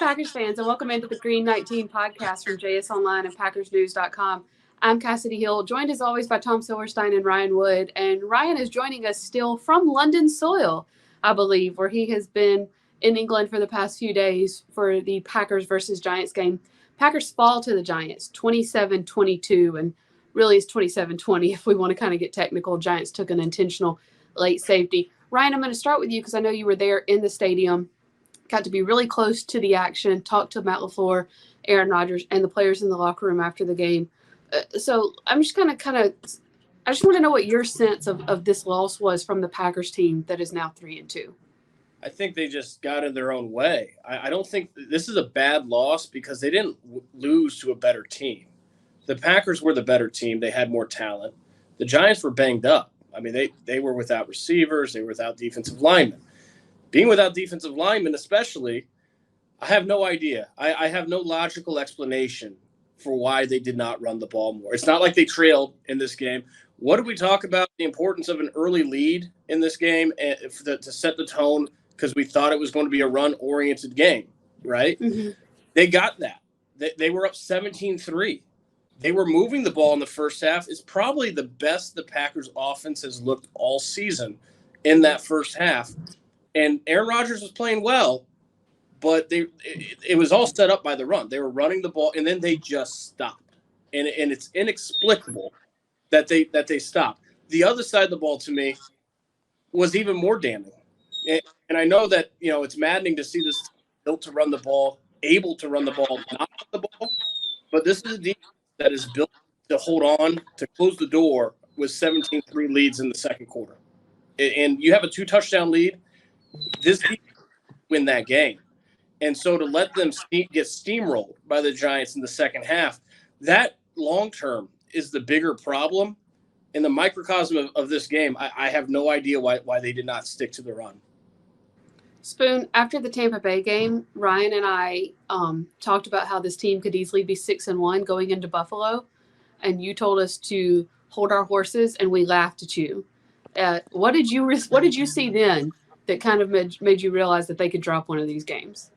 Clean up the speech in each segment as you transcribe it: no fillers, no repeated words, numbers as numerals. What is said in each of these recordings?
Packers fans, and welcome into the Green 19 podcast from JS Online and PackersNews.com. I'm Kassidy Hill, joined as always by Tom Silverstein and Ryan Wood. And Ryan is joining us still from London soil, I believe, where he has been in England for the past few days for the Packers versus Giants game. Packers fall to the Giants 27-22, and really it's 27-20 if we want to kind of get technical. Giants took an intentional late safety. Ryan, I'm going to start with you because I know you were there in the stadium. Got to be really close to the action, talked to Matt LaFleur, Aaron Rodgers, and the players in the locker room after the game. So I'm just I just want to know what your sense of this loss was from the Packers team that is now 3-2. I think they just got in their own way. I don't think this is a bad loss because they didn't lose to a better team. The Packers were the better team. They had more talent. The Giants were banged up. I mean, they were without receivers. They were without defensive linemen. Being without defensive linemen especially, I have no idea. I have no logical explanation for why they did not run the ball more. It's not like they trailed in this game. What did we talk about? The importance of an early lead in this game to set the tone because we thought it was going to be a run-oriented game, right? Mm-hmm. They got that. They were up 17-3. They were moving the ball in the first half. It's probably the best the Packers offense has looked all season in that first half. And Aaron Rodgers was playing well, but it was all set up by the run. They were running the ball, and then they just stopped. And it's inexplicable that they stopped. The other side of the ball, to me, was even more damning. And I know that, it's maddening to see this built to run the ball, able to run the ball, not run the ball. But this is a defense that is built to hold on, to close the door with 17-3 leads in the second quarter. And you have a 2-touchdown lead. This defense win that game. And so to let them get steamrolled by the Giants in the second half, that long-term is the bigger problem. In the microcosm of this game, I have no idea why they did not stick to the run. Spoon, after the Tampa Bay game, Ryan and I talked about how this team could easily be 6-1 going into Buffalo, and you told us to hold our horses, and we laughed at you. What did you see then that kind of made you realize that they could drop one of these games?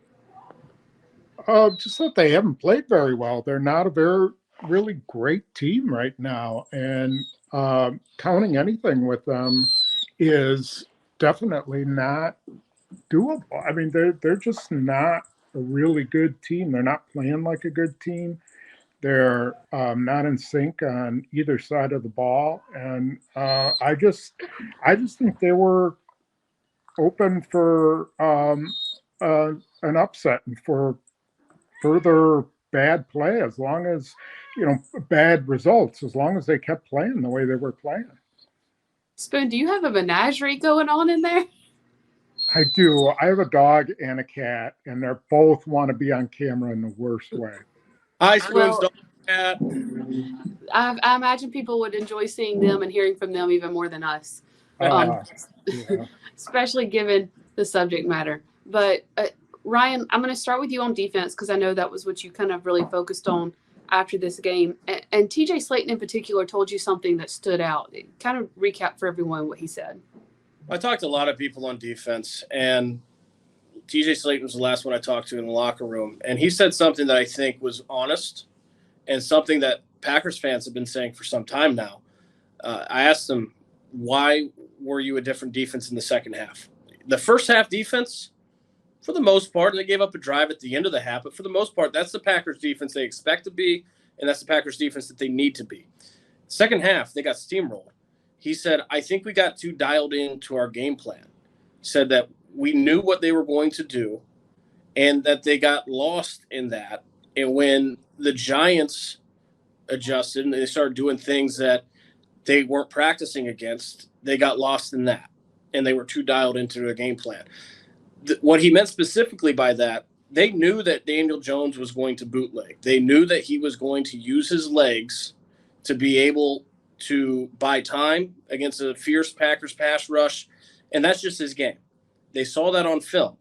Just that they haven't played very well. They're not a really great team right now, and counting anything with them is definitely not doable. I mean, they're just not a really good team. They're not playing like a good team. They're not in sync on either side of the ball, and I just think they were open for an upset and for further bad play, as long as bad results, as long as they kept playing the way they were playing. Spoon, do you have a menagerie going on in there? I do. I have a dog and a cat, and they both want to be on camera in the worst way. Hi, Spoon's dog and cat. I imagine people would enjoy seeing them and hearing from them even more than us, Yeah. especially given the subject matter. But Ryan, I'm going to start with you on defense because I know that was what you kind of really focused on after this game. And TJ Slayton in particular told you something that stood out. Kind of recap for everyone what he said. I talked to a lot of people on defense, and TJ Slayton was the last one I talked to in the locker room. And he said something that I think was honest and something that Packers fans have been saying for some time now. I asked him, why were you a different defense in the second half? The first half defense, for the most part, they gave up a drive at the end of the half, but for the most part, that's the Packers defense they expect to be, and that's the Packers defense that they need to be. Second half, they got steamrolled. He said, I think we got too dialed into our game plan. He said that we knew what they were going to do and that they got lost in that. And when the Giants adjusted and they started doing things that they weren't practicing against, they got lost in that, and they were too dialed into their game plan. What he meant specifically by that, they knew that Daniel Jones was going to bootleg. They knew that he was going to use his legs to be able to buy time against a fierce Packers pass rush, and that's just his game. They saw that on film.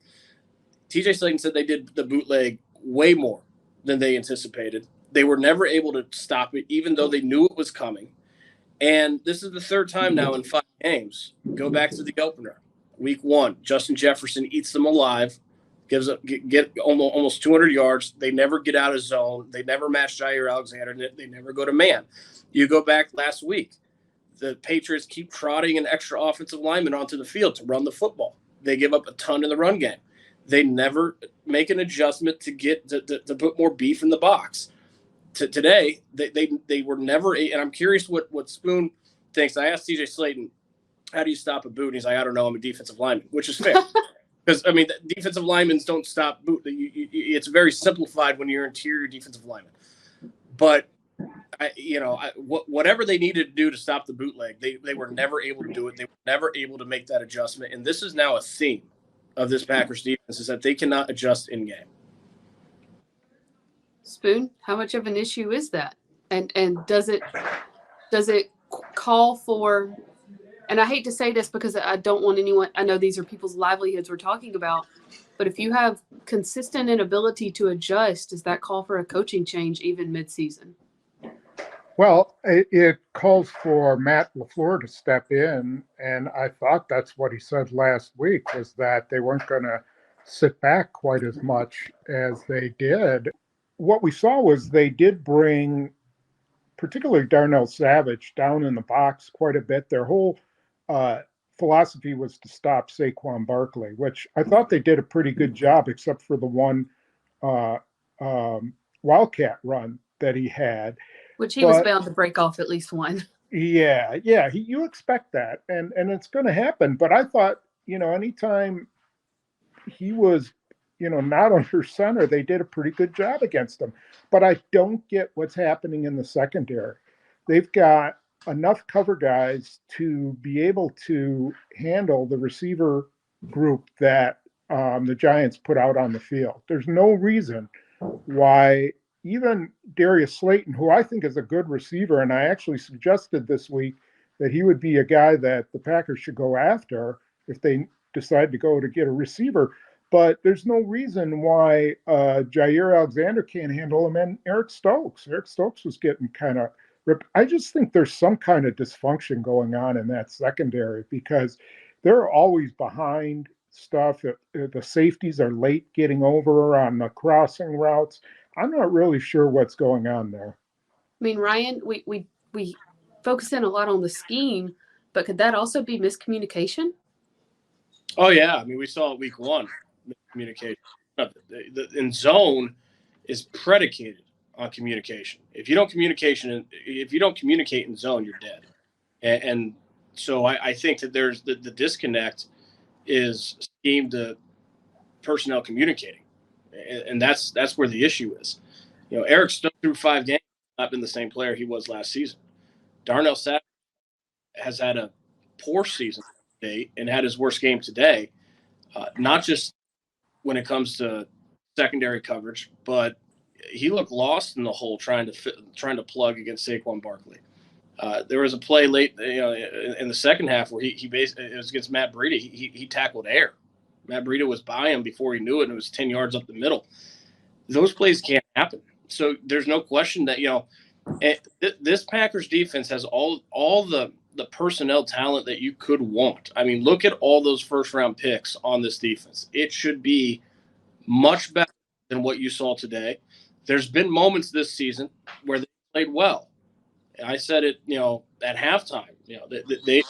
TJ Slayton said they did the bootleg way more than they anticipated. They were never able to stop it, even though they knew it was coming. And this is the third time now in 5 games. Go back to the opener. Week 1, Justin Jefferson eats them alive. gives up, get almost 200 yards. They never get out of zone. They never match Jair Alexander. They never go to man. You go back last week, the Patriots keep trotting an extra offensive lineman onto the field to run the football. They give up a ton in the run game. They never make an adjustment to get to put more beef in the box. Today, they were never, and I'm curious what Spoon thinks. I asked TJ Slayton, how do you stop a boot? And he's like, I don't know. I'm a defensive lineman, which is fair. Because, I mean, defensive linemen don't stop boot. It's very simplified when you're interior defensive lineman. But, whatever they needed to do to stop the bootleg, they were never able to do it. They were never able to make that adjustment. And this is now a theme of this Packers defense, is that they cannot adjust in game. Spoon, how much of an issue is that? And does it call for, and I hate to say this because I don't want anyone, I know these are people's livelihoods we're talking about, but if you have consistent inability to adjust, does that call for a coaching change even midseason? Well, it calls for Matt LaFleur to step in, and I thought that's what he said last week, was that they weren't going to sit back quite as much as they did. What we saw was they did bring, particularly Darnell Savage, down in the box quite a bit. Their whole philosophy was to stop Saquon Barkley, which I thought they did a pretty good job, except for the one Wildcat run that he had. Which he was bound to break off at least one. Yeah. You expect that, and it's going to happen. But I thought, anytime he was, not under center, they did a pretty good job against him. But I don't get what's happening in the secondary. They've got enough cover guys to be able to handle the receiver group that the Giants put out on the field. There's no reason why even Darius Slayton, who I think is a good receiver, and I actually suggested this week that he would be a guy that the Packers should go after if they decide to go to get a receiver. But there's no reason why Jair Alexander can't handle him, and Eric Stokes. Eric Stokes was getting kind of ripped. I just think there's some kind of dysfunction going on in that secondary because they're always behind stuff. The safeties are late getting over on the crossing routes. I'm not really sure what's going on there. I mean, Ryan, we focus in a lot on the scheme, but could that also be miscommunication? Oh, yeah. I mean, we saw it week one, miscommunication. In zone is predicated on communication. If you don't communicate in zone, you're dead. And so I think that there's the disconnect is scheme to personnel communicating. And that's where the issue is. Eric Stokes through 5 games not been the same player he was last season. Darnell Savage has had a poor season today and had his worst game today, not just when it comes to secondary coverage, but he looked lost in the hole trying to plug against Saquon Barkley. There was a play late, in the second half where he basically, it was against Matt Breida. He tackled air. Matt Breida was by him before he knew it, and it was 10 yards up the middle. Those plays can't happen. So there's no question that, this Packers defense has all the personnel talent that you could want. I mean, look at all those first-round picks on this defense. It should be much better than what you saw today. There's been moments this season where they played well. I said it, at halftime. They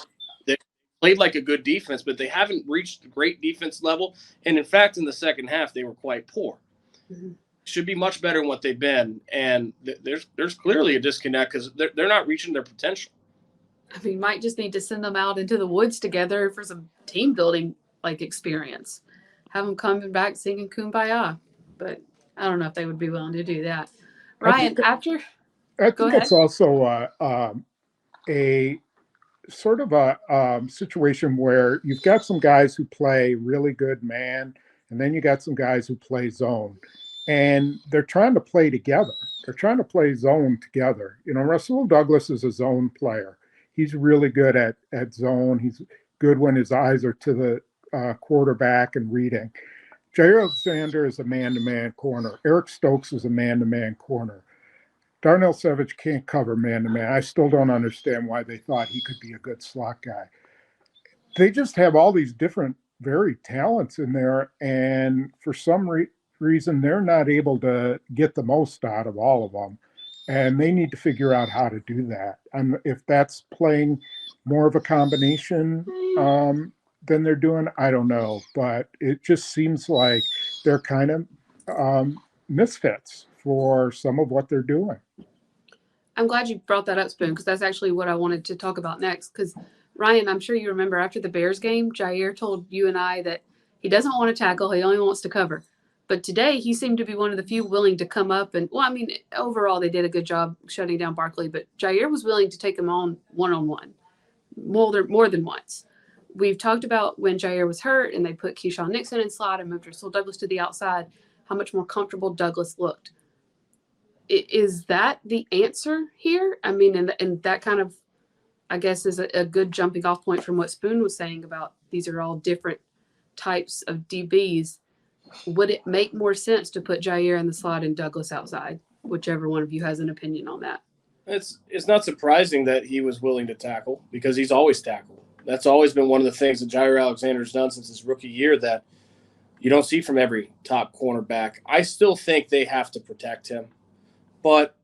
played like a good defense, but they haven't reached the great defense level. And in fact, in the second half, they were quite poor. Mm-hmm. Should be much better than what they've been. And there's clearly a disconnect because they're not reaching their potential. I mean, might just need to send them out into the woods together for some team building experience. Have them coming back singing Kumbaya. But I don't know if they would be willing to do that. Ryan, I think it's also a sort of a situation where you've got some guys who play really good man, and then you got some guys who play zone. And they're trying to play together. They're trying to play zone together. Rasul Douglas is a zone player. He's really good at zone. He's good when his eyes are to the quarterback and reading. Jair Alexander is a man-to-man corner. Eric Stokes is a man-to-man corner. Darnell Savage can't cover man-to-man. I still don't understand why they thought he could be a good slot guy. They just have all these different very talents in there, and for some reason, they're not able to get the most out of all of them. And they need to figure out how to do that. And if that's playing more of a combination than they're doing, I don't know. But it just seems like they're kind of misfits for some of what they're doing. I'm glad you brought that up, Spoon, because that's actually what I wanted to talk about next. Because, Ryan, I'm sure you remember after the Bears game, Jair told you and I that he doesn't want to tackle. He only wants to cover. But today, he seemed to be one of the few willing to come up. And, well, I mean, overall, they did a good job shutting down Barkley. But Jair was willing to take him on one-on-one more than once. We've talked about when Jair was hurt and they put Keyshawn Nixon in slot and moved Rasul Douglas to the outside, how much more comfortable Douglas looked. Is that the answer here? I mean, and that kind of, I guess, is a good jumping off point from what Spoon was saying about these are all different types of DBs. Would it make more sense to put Jair in the slot and Douglas outside? Whichever one of you has an opinion on that. It's not surprising that he was willing to tackle because he's always tackled. That's always been one of the things that Jair Alexander's done since his rookie year that you don't see from every top cornerback. I still think they have to protect him. But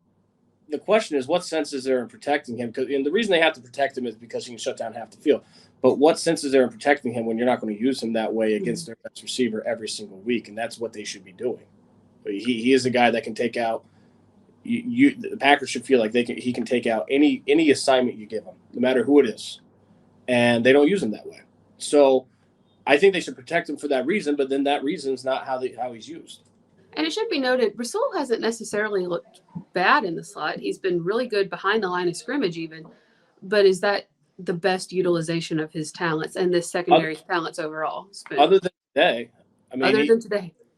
the question is, what sense is there in protecting him? And the reason they have to protect him is because he can shut down half the field. But what sense is there in protecting him when you're not going to use him that way against their best receiver every single week? And that's what they should be doing. He is a guy that can take out the Packers should feel like he can take out any assignment you give him, no matter who it is. And they don't use him that way. So I think they should protect him for that reason, but then that reason is not how he's used. And it should be noted, Rasul hasn't necessarily looked bad in the slot. He's been really good behind the line of scrimmage even. But is that the best utilization of his talents and this secondary talents overall? Spoon? Other than today. I mean,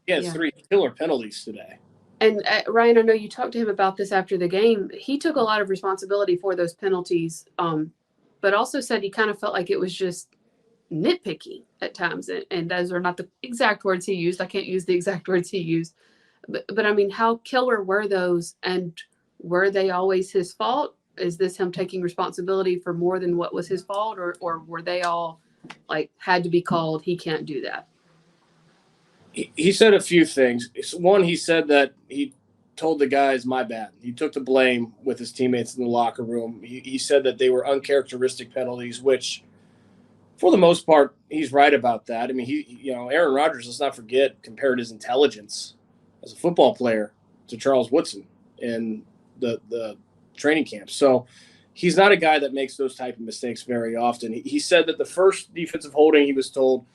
he has 3 killer penalties today. And Ryan, I know you talked to him about this after the game. He took a lot of responsibility for those penalties, but also said he kind of felt like it was just nitpicky at times. And those are not the exact words he used. I can't use the exact words he used. But I mean, how killer were those? And were they always his fault? Is this him taking responsibility for more than what was his fault? Or were they all like had to be called? He can't do that. He said a few things. One, he said that he told the guys, my bad. He took the blame with his teammates in the locker room. He said that they were uncharacteristic penalties, which for the most part, he's right about that. I mean, Aaron Rodgers, let's not forget, compared his intelligence as a football player to Charles Woodson in the training camp. So he's not a guy that makes those type of mistakes very often. He said that the first defensive holding, he was told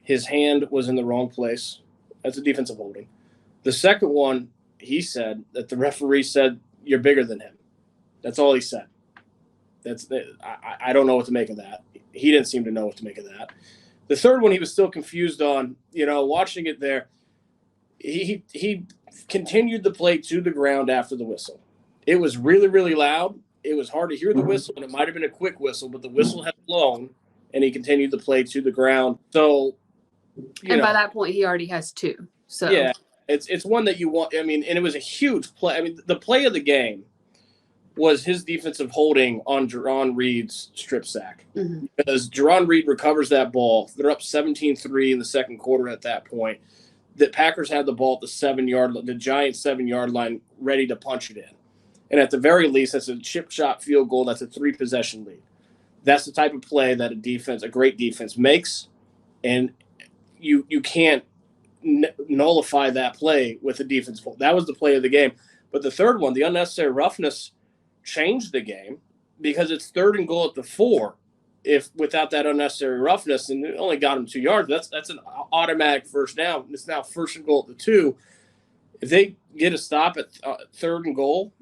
his hand was in the wrong place. That's a defensive holding. The second one, he said that the referee said, you're bigger than him. That's all he said. I don't know what to make of that. He didn't seem to know what to make of that. The third one, he was still confused on, watching it there. He continued the play to the ground after the whistle. It was really, really loud. It was hard to hear the whistle, and it might have been a quick whistle, but the whistle had blown, and he continued the play to the ground. So, by that point, he already has 2. So yeah, it's one that you want. I mean, and it was a huge play. I mean, the play of the game was his defensive holding on Jerron Reed's strip sack. Mm-hmm. Because Jerron Reed recovers that ball. They're up 17-3 in the second quarter at that point. The Packers had the ball at the Giants 7-yard line, ready to punch it in. And at the very least, that's a chip shot field goal. That's a 3-possession lead. That's the type of play that a great defense makes. And you can't nullify that play with a defense hold. That was the play of the game. But the third one, the unnecessary roughness, changed the game because it's 3rd and goal at the 4. If without that unnecessary roughness, and it only got him 2 yards, that's an automatic first down. It's now 1st and goal at the 2. If they get a stop at 3rd and goal,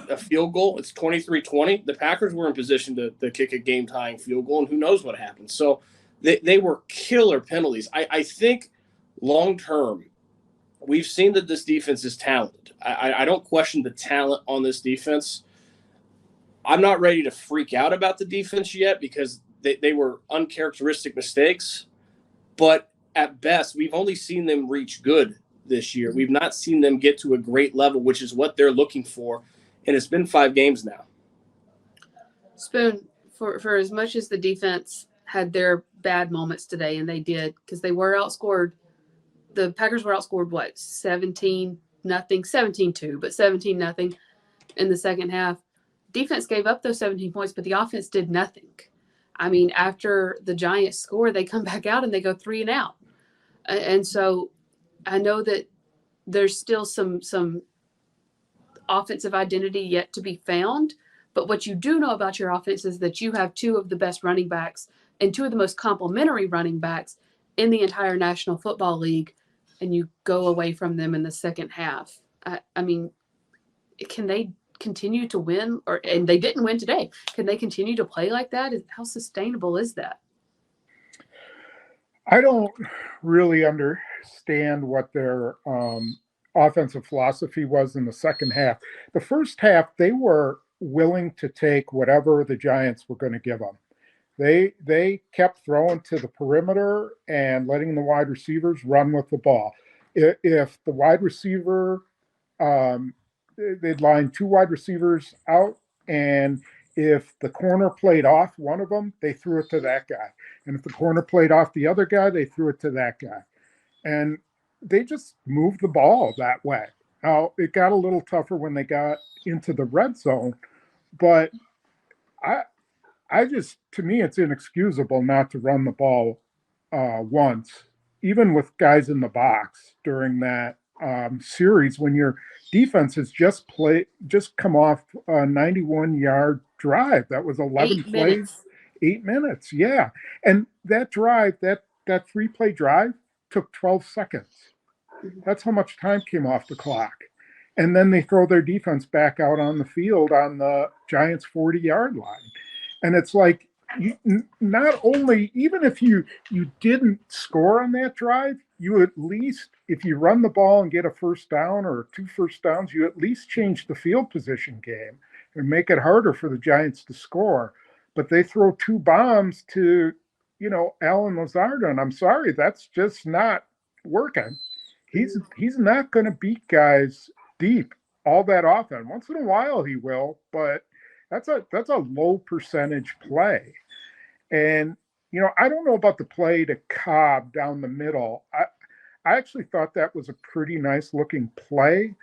a field goal, it's 23-20. The Packers were in position to kick a game-tying field goal, and who knows what happens. So they were killer penalties. I think long-term, we've seen that this defense is talented. I don't question the talent on this defense. I'm not ready to freak out about the defense yet because they were uncharacteristic mistakes. But at best, we've only seen them reach good this year. We've not seen them get to a great level, which is what they're looking for. And it's been 5 games now. Spoon, for as much as the defense had their bad moments today, and they did, because they were outscored. The Packers were outscored, what, 17-0, 17-2, but 17-0 in the second half. Defense gave up those 17 points, but the offense did nothing. I mean, after the Giants score, they come back out and they go 3 and out. And so I know that there's still some offensive identity yet to be found. But what you do know about your offense is that you have two of the best running backs and two of the most complementary running backs in the entire National Football League, and you go away from them in the second half. I mean, can they continue to win? And they didn't win today. Can they continue to play like that? How sustainable is that? I don't really understand what their offensive philosophy was in the second half. The first half, they were willing to take whatever the Giants were going to give them. They kept throwing to the perimeter and letting the wide receivers run with the ball. If the wide receiver, they'd line two wide receivers out, and if the corner played off one of them, they threw it to that guy. And if the corner played off the other guy, they threw it to that guy. And they just moved the ball that way. Now, it got a little tougher when they got into the red zone, but I just, to me, it's inexcusable not to run the ball once, even with guys in the box during that series when your defense has just come off a 91-yard drive. That was 11 plays, 8 minutes. Yeah. And that drive, that 3-play drive took 12 seconds. That's how much time came off the clock. And then they throw their defense back out on the field on the Giants' 40-yard line. And it's like, not only, even if you didn't score on that drive, you at least, if you run the ball and get a first down or 2 first downs, you at least change the field position game and make it harder for the Giants to score. But they throw 2 bombs to, Alan Lazard, and I'm sorry, that's just not working. He's not going to beat guys deep all that often. Once in a while he will, but that's a low percentage play. And, I don't know about the play to Cobb down the middle. I actually thought that was a pretty nice looking play.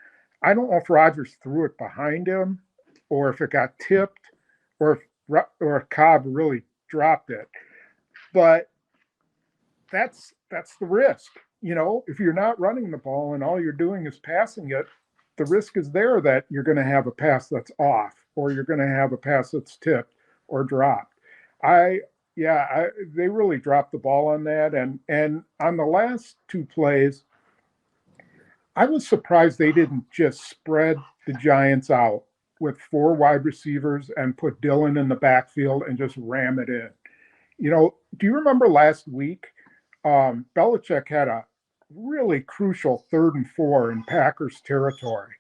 I don't know if Rodgers threw it behind him or if it got tipped or if Cobb really dropped it. But that's the risk. If you're not running the ball and all you're doing is passing it, the risk is there that you're going to have a pass that's off or you're going to have a pass that's tipped or dropped. They really dropped the ball on that. And on the last 2 plays, I was surprised they didn't just spread the Giants out with 4 wide receivers and put Dillon in the backfield and just ram it in. Do you remember last week? Belichick had a really crucial 3rd and 4 in Packers territory.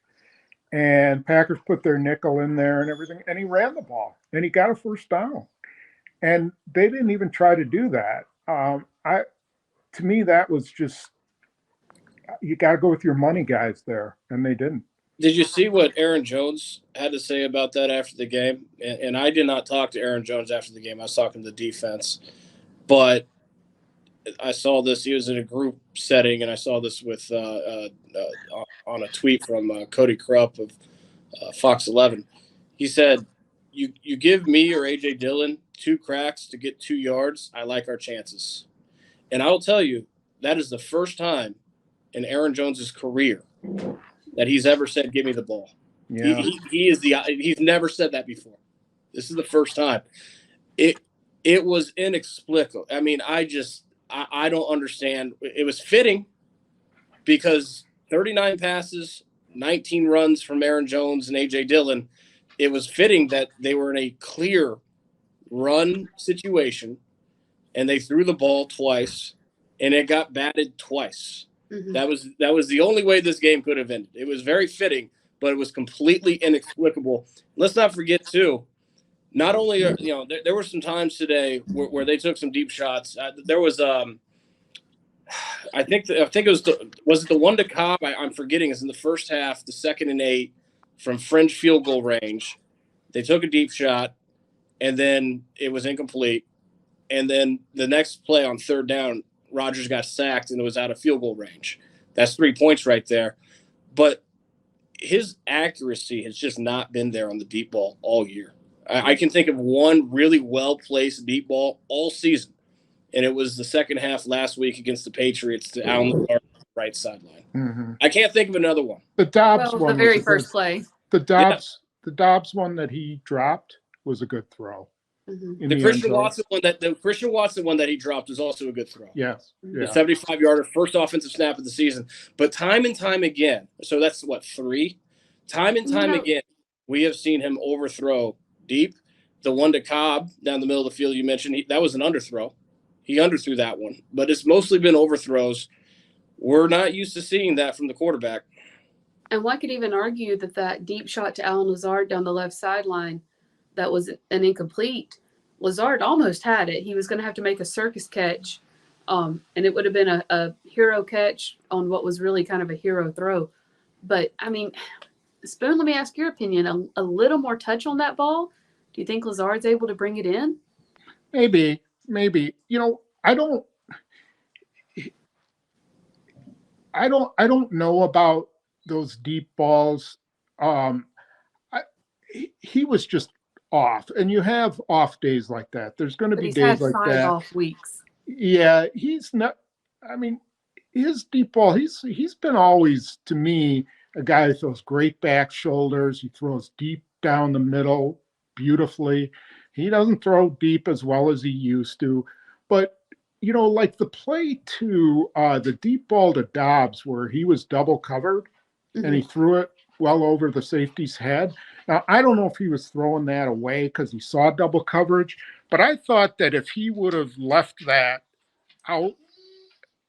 And Packers put their nickel in there and everything, and he ran the ball, and he got a first down. And they didn't even try to do that. To me, that was just, you got to go with your money guys there, and they didn't. Did you see what Aaron Jones had to say about that after the game? And I did not talk to Aaron Jones after the game. I was talking to the defense. But I saw this. He was in a group setting, and I saw this with on a tweet from Cody Krupp of Fox 11. He said, you give me or A.J. Dillon 2 cracks to get 2 yards, I like our chances. And I will tell you, that is the first time in Aaron Jones's career that he's ever said, give me the ball. Yeah. He's never said that before. This is the first time. It was inexplicable. I mean, I don't understand. It was fitting because 39 passes, 19 runs from Aaron Jones and A.J. Dillon. It was fitting that they were in a clear run situation, and they threw the ball twice, and it got batted twice. Mm-hmm. That was the only way this game could have ended. It was very fitting, but it was completely inexplicable. Let's not forget, too, not only there were some times today where they took some deep shots. There was I think it was the one to Cobb. I'm forgetting. It's in the first half, the 2nd and 8 from fringe field goal range. They took a deep shot, and then it was incomplete. and then the next play on third down, Rodgers got sacked and it was out of field goal range. That's 3 points right there. But his accuracy has just not been there on the deep ball all year. I can think of one really well-placed deep ball all season, and it was the second half last week against the Patriots to Allen Lazard right sideline. Mm-hmm. I can't think of another one. The Dobbs one, the very first play. The Dobbs one that he dropped was a good throw. Mm-hmm. The Christian Watson one that he dropped was also a good throw. Yes. The 75-yarder, first offensive snap of the season. But time and time again, so that's what, 3? Time and time again, we have seen him overthrow deep. The one to Cobb down the middle of the field you mentioned, that was an underthrow. He underthrew that one. But it's mostly been overthrows. We're not used to seeing that from the quarterback. And one could even argue that deep shot to Allen Lazard down the left sideline, that was an incomplete. Lazard almost had it. He was going to have to make a circus catch, and it would have been a hero catch on what was really kind of a hero throw. But, I mean, Spoon, let me ask your opinion. A little more touch on that ball? Do you think Lazard's able to bring it in? Maybe. I don't know about those deep balls. He was just off, and you have off days like that. There's going to be days like that. He's had 5 off weeks. Yeah, he's not. I mean, his deep ball. He's been always, to me, a guy who throws great back shoulders. He throws deep down the middle beautifully. He doesn't throw deep as well as he used to, but like the play to the deep ball to Dobbs where he was double covered, mm-hmm. and he threw it well over the safety's head. Now, I don't know if he was throwing that away because he saw double coverage, but I thought that if he would have left that out,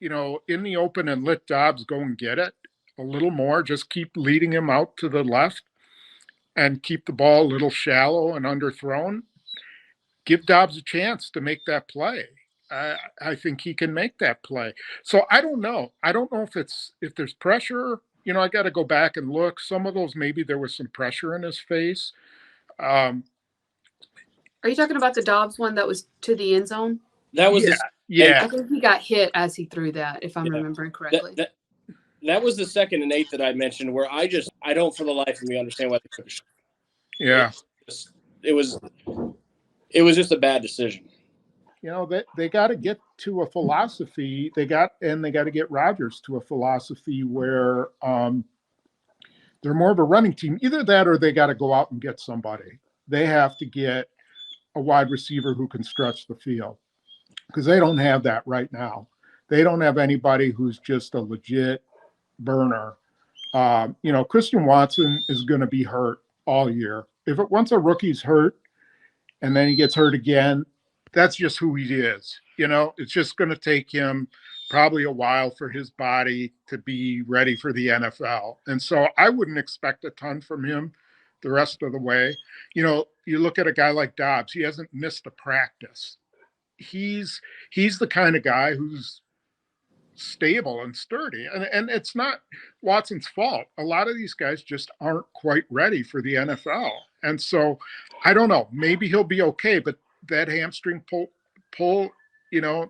in the open and let Dobbs go and get it a little more, just keep leading him out to the left and keep the ball a little shallow and underthrown, give Dobbs a chance to make that play. I think he can make that play. So I don't know. I don't know if there's pressure. I got to go back and look. Some of those, maybe there was some pressure in his face. Are you talking about the Dobbs one that was to the end zone? That was yeah. I think he got hit as he threw that, if I'm remembering correctly. That was the 2nd and 8 that I mentioned, where I don't for the life of me understand why they could have shot. Yeah. It was just a bad decision. They got to get to a philosophy. They got to get Rodgers to a philosophy where they're more of a running team. Either that, or they got to go out and get somebody. They have to get a wide receiver who can stretch the field, because they don't have that right now. They don't have anybody who's just a legit burner. Christian Watson is going to be hurt all year. Once a rookie's hurt and then he gets hurt again, that's just who he is. It's just going to take him probably a while for his body to be ready for the NFL. And so I wouldn't expect a ton from him the rest of the way. You look at a guy like Dobbs, he hasn't missed a practice. He's the kind of guy who's stable and sturdy. And it's not Watson's fault. A lot of these guys just aren't quite ready for the NFL. And so I don't know, maybe he'll be okay, but that hamstring pull,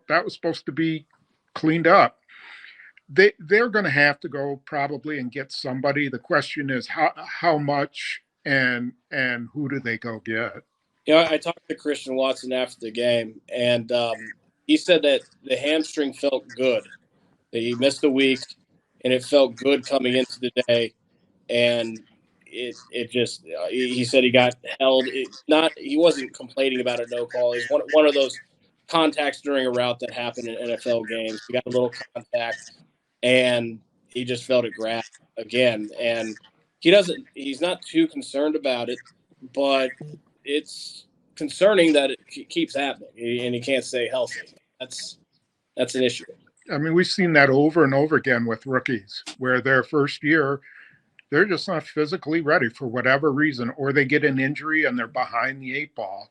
that was supposed to be cleaned up. They're going to have to go probably and get somebody. The question is how much and who do they go get? I talked to Christian Watson after the game, and he said that the hamstring felt good. That he missed a week, and it felt good coming into the day, and it just he said he got held. He wasn't complaining about a no call. It's one of those contacts during a route that happen in NFL games. He got a little contact, and he just felt it grab again. And he's not too concerned about it, but it's concerning that it keeps happening, and he can't stay healthy. That's an issue. I mean, we've seen that over and over again with rookies, where their first year, they're just not physically ready for whatever reason, or they get an injury and they're behind the 8 ball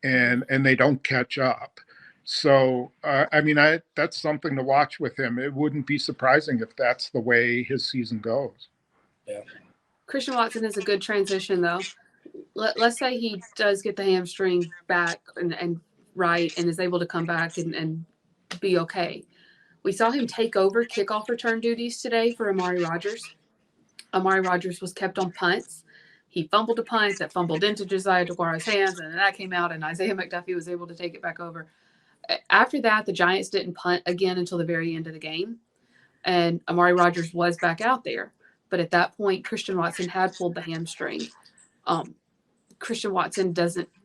and they don't catch up. So, that's something to watch with him. It wouldn't be surprising if that's the way his season goes. Yeah. Christian Watson is a good transition, though. Let's say he does get the hamstring back and right and is able to come back and be okay. We saw him take over kickoff return duties today for Amari Rogers. Amari Rogers was kept on punts. He fumbled a punt that fumbled into Josiah DeGuara's hands, and that came out, and Isaiah McDuffie was able to take it back over. After that, the Giants didn't punt again until the very end of the game, and Amari Rogers was back out there. But at that point, Christian Watson had pulled the hamstring. Christian Watson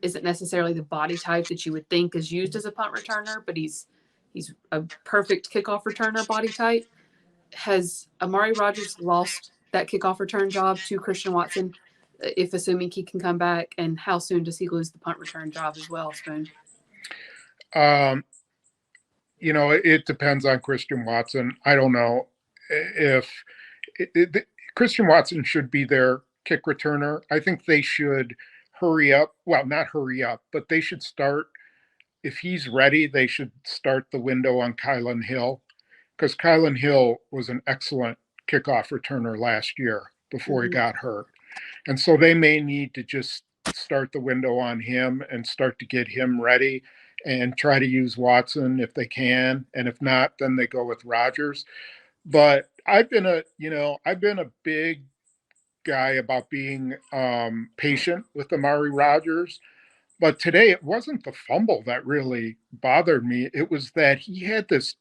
isn't necessarily the body type that you would think is used as a punt returner, but he's a perfect kickoff returner body type. Has Amari Rogers lost that kickoff return job to Christian Watson, if assuming he can come back, and how soon does he lose the punt return job as well, Spoon? It depends on Christian Watson. I don't know if Christian Watson should be their kick returner. I think they should hurry up. Well, not hurry up, but they should start. If he's ready, they should start the window on Kylan Hill, because Kylan Hill was an excellent kickoff returner last year before he got hurt. And so they may need to just start the window on him and start to get him ready and try to use Watson if they can. And if not, then they go with Rogers. But I've been a big guy about being patient with Amari Rogers. But today it wasn't the fumble that really bothered me. It was that he had this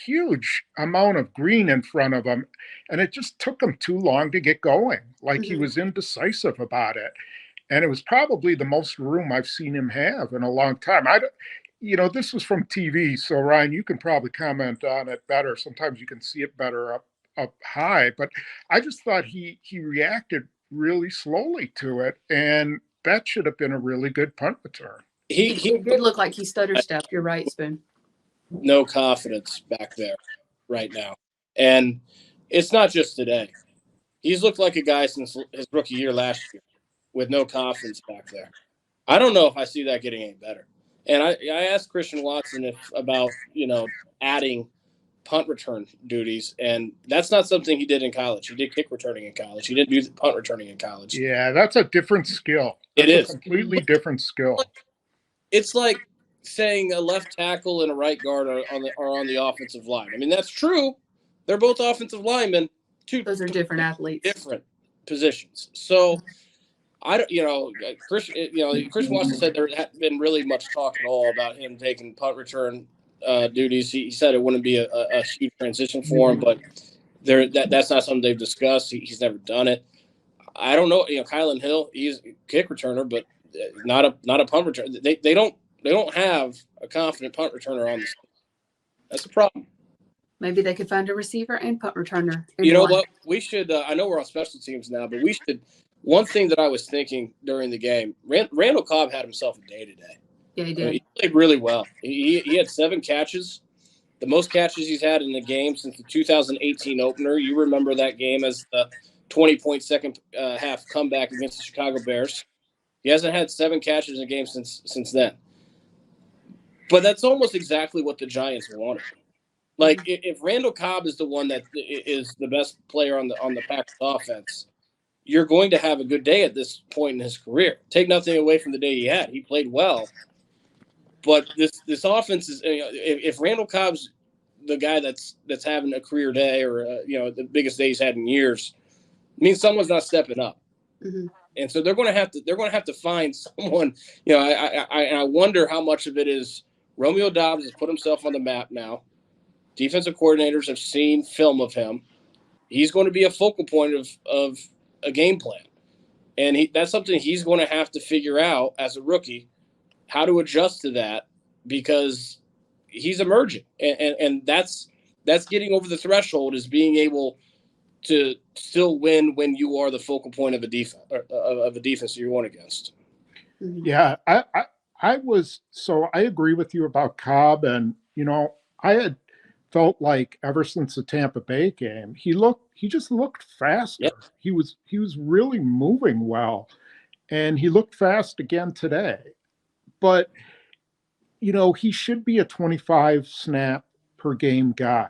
huge amount of green in front of him, and it just took him too long to get going. Like he was indecisive about it. And it was probably the most room I've seen him have in a long time. This was from TV, so Ryan, you can probably comment on it better. Sometimes you can see it better up high, but I just thought he reacted really slowly to it, and that should have been a really good punt return. It did look like he stutter stepped. You're right, Spoon. No confidence back there right now. And it's not just today. He's looked like a guy since his rookie year last year with no confidence back there. I don't know if I see that getting any better. And I asked Christian Watson about adding punt return duties, and that's not something he did in college. He did kick returning in college. He didn't do punt returning in college. Yeah, that's a different skill. That's a completely different skill. It's like saying a left tackle and a right guard are on the offensive line. I mean, that's true. They're both offensive linemen. Those are different athletes. Different positions. So Christian Watson said there hadn't been really much talk at all about him taking punt return duties. He said it wouldn't be a huge transition for him, but that's not something they've discussed. He's never done it. I don't know. Kylan Hill, he's a kick returner, but not a punt returner. They don't have a confident punt returner on this. That's a problem. Maybe they could find a receiver and punt returner. You know what? We should. I know we're on special teams now, but we should. One thing that I was thinking during the game, Randall Cobb had himself a day today. Yeah, he did. He played really well. He had 7 catches, the most catches he's had in the game since the 2018 opener. You remember that game as the 20-point second half comeback against the Chicago Bears. He hasn't had 7 catches in a game since then. But that's almost exactly what the Giants wanted. Like if Randall Cobb is the one that is the best player on the Packers offense, you're going to have a good day at this point in his career. Take nothing away from the day he had. He played well. But this offense is, if Randall Cobb's the guy that's having a career day or the biggest day he's had in years, it means someone's not stepping up. Mm-hmm. And so they're going to have to find someone. I wonder how much of it is Romeo Doubs has put himself on the map now. Defensive coordinators have seen film of him. He's going to be a focal point of a game plan. And that's something he's going to have to figure out as a rookie, how to adjust to that, because he's emerging. And that's getting over the threshold, is being able to still win when you are the focal point of a defense of a defense you're going against. Yeah, I agree with you about Cobb, and I had felt like ever since the Tampa Bay game, he just looked faster. Yep. He was really moving well, and he looked fast again today. But he should be a 25 snap per game guy.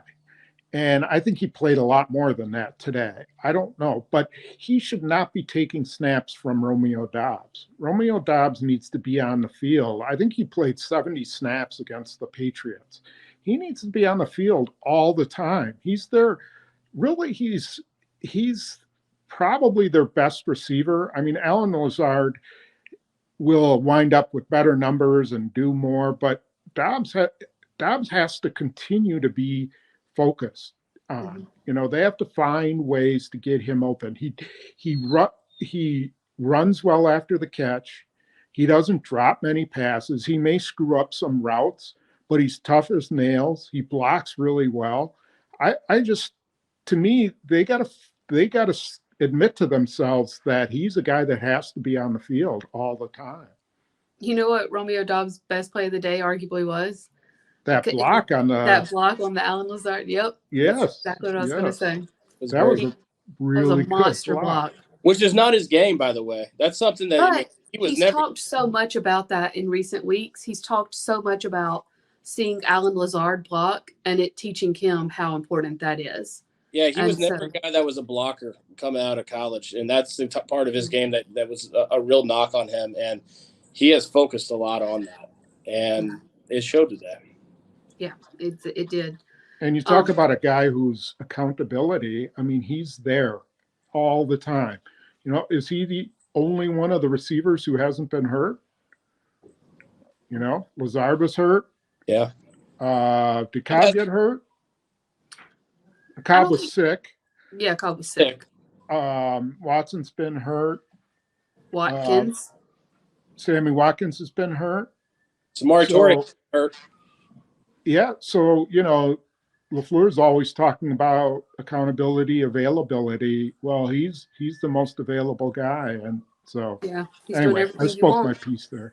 And I think he played a lot more than that today. I don't know, but he should not be taking snaps from Romeo Doubs. Romeo Doubs needs to be on the field. I think he played 70 snaps against the Patriots. He needs to be on the field all the time. He's their really he's probably their best receiver. I mean, Alan Lazard will wind up with better numbers and do more, but Dobbs has to continue to be focused on. They have to find ways to get him open. He runs well after the catch. He doesn't drop many passes. He may screw up some routes, but he's tough as nails. He blocks really well. I just, to me, they got to admit to themselves that he's a guy that has to be on the field all the time. You know what Romeo Dobbs' best play of the day arguably was? That block on the Alan Lazard. Yep. Yes. That's exactly what I was going to say. That was a really good monster block. Which is not his game, by the way. That's something that he's talked so much about that in recent weeks. He's talked so much about seeing Alan Lazard block and it teaching him how important that is. Yeah, he was never a guy that was a blocker coming out of college, and that's the part of his game that was a real knock on him, and he has focused a lot on that, and it showed today. Yeah, it did. And you talk about a guy whose accountability, I mean, he's there all the time. Is he the only one of the receivers who hasn't been hurt? Lazard was hurt. Yeah. Did Cobb get hurt? Cobb was sick. Yeah, Cobb was sick. Watson's been hurt. Watkins. Sammy Watkins has been hurt. Samori Torrey hurt. Yeah, so, LaFleur's always talking about accountability, availability. Well, he's the most available guy. And so, he's anyway, doing everything I spoke my piece there.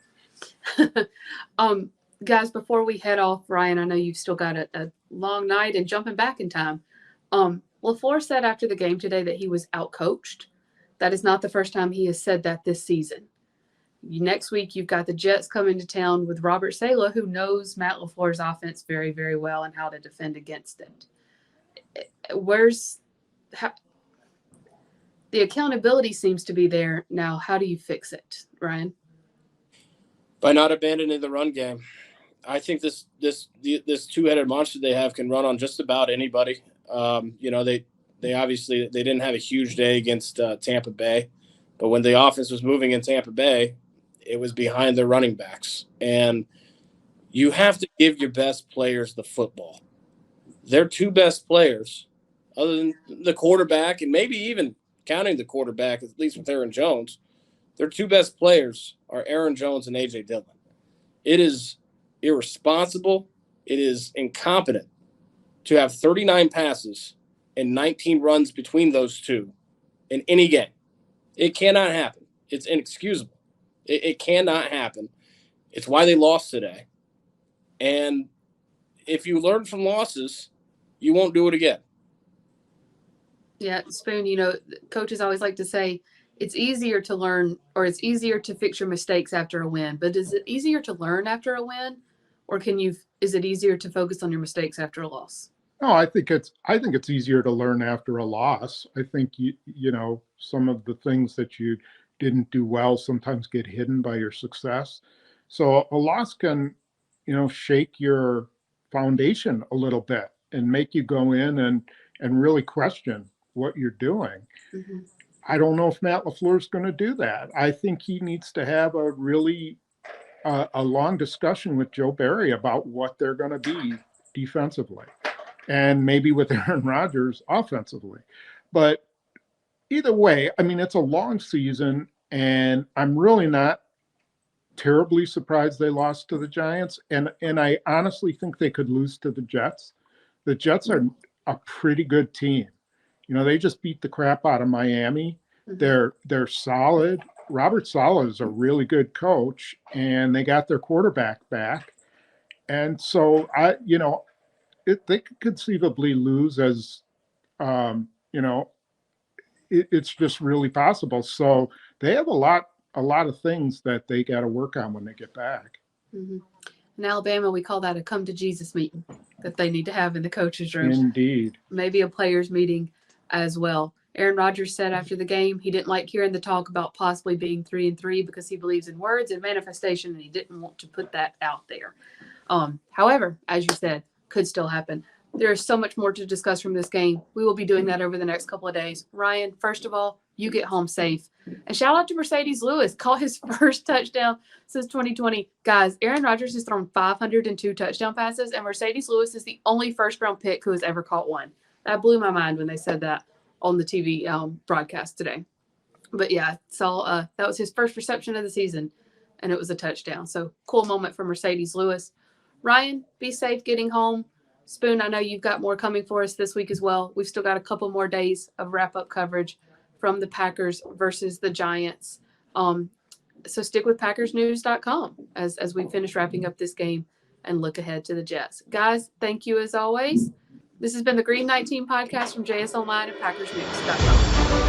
Guys, before we head off, Ryan, I know you've still got a long night and jumping back in time. LaFleur said after the game today that he was outcoached. That is not the first time he has said that this season. Next week, you've got the Jets coming to town with Robert Saleh, who knows Matt LaFleur's offense very, very well and how to defend against it. The accountability seems to be there. Now, how do you fix it, Ryan? By not abandoning the run game. I think this two-headed monster they have can run on just about anybody. They obviously didn't have a huge day against Tampa Bay, but when the offense was moving in Tampa Bay, it was behind their running backs. And you have to give your best players the football. Their two best players, other than the quarterback, and maybe even counting the quarterback, at least with Aaron Jones, their two best players are Aaron Jones and A.J. Dillon. It is irresponsible. It is incompetent to have 39 passes and 19 runs between those two in any game. It cannot happen. It's inexcusable. It cannot happen. It's why they lost today. And if you learn from losses, you won't do it again. Yeah, Spoon, coaches always like to say it's easier to learn, or it's easier to fix your mistakes after a win. But is it easier to learn after a win, or is it easier to focus on your mistakes after a loss? No, I think it's easier to learn after a loss. I think some of the things that you didn't do well sometimes get hidden by your success. So a loss can, shake your foundation a little bit and make you go in and really question what you're doing. Mm-hmm. I don't know if Matt LaFleur is going to do that. I think he needs to have a really a long discussion with Joe Barry about what they're going to be defensively, and maybe with Aaron Rodgers offensively. But either way, I mean, it's a long season, and I'm really not terribly surprised they lost to the Giants. And I honestly think they could lose to the Jets. The Jets are a pretty good team. They just beat the crap out of Miami. Mm-hmm. They're solid. Robert Saleh is a really good coach, and they got their quarterback back. And so they could conceivably lose as, it's just really possible. So they have a lot of things that they got to work on when they get back. Mm-hmm. In Alabama, we call that a come to Jesus meeting. that they need to have in the coaches' room. Indeed. Maybe a players' meeting as well. Aaron Rodgers said after the game he didn't like hearing the talk about possibly being 3-3 because he believes in words and manifestation, and he didn't want to put that out there. However, as you said, could still happen. There is so much more to discuss from this game. We will be doing that over the next couple of days. Ryan, first of all, you get home safe. And shout out to Mercedes Lewis. Caught his first touchdown since 2020. Guys, Aaron Rodgers has thrown 502 touchdown passes, and Mercedes Lewis is the only first-round pick who has ever caught one. That blew my mind when they said that on the TV broadcast today. But, yeah, that was his first reception of the season, and it was a touchdown. So, cool moment for Mercedes Lewis. Ryan, be safe getting home. Spoon, I know you've got more coming for us this week as well. We've still got a couple more days of wrap-up coverage from the Packers versus the Giants. So stick with PackersNews.com as we finish wrapping up this game and look ahead to the Jets. Guys, thank you as always. This has been the Green 19 podcast from JS Online and PackersNews.com.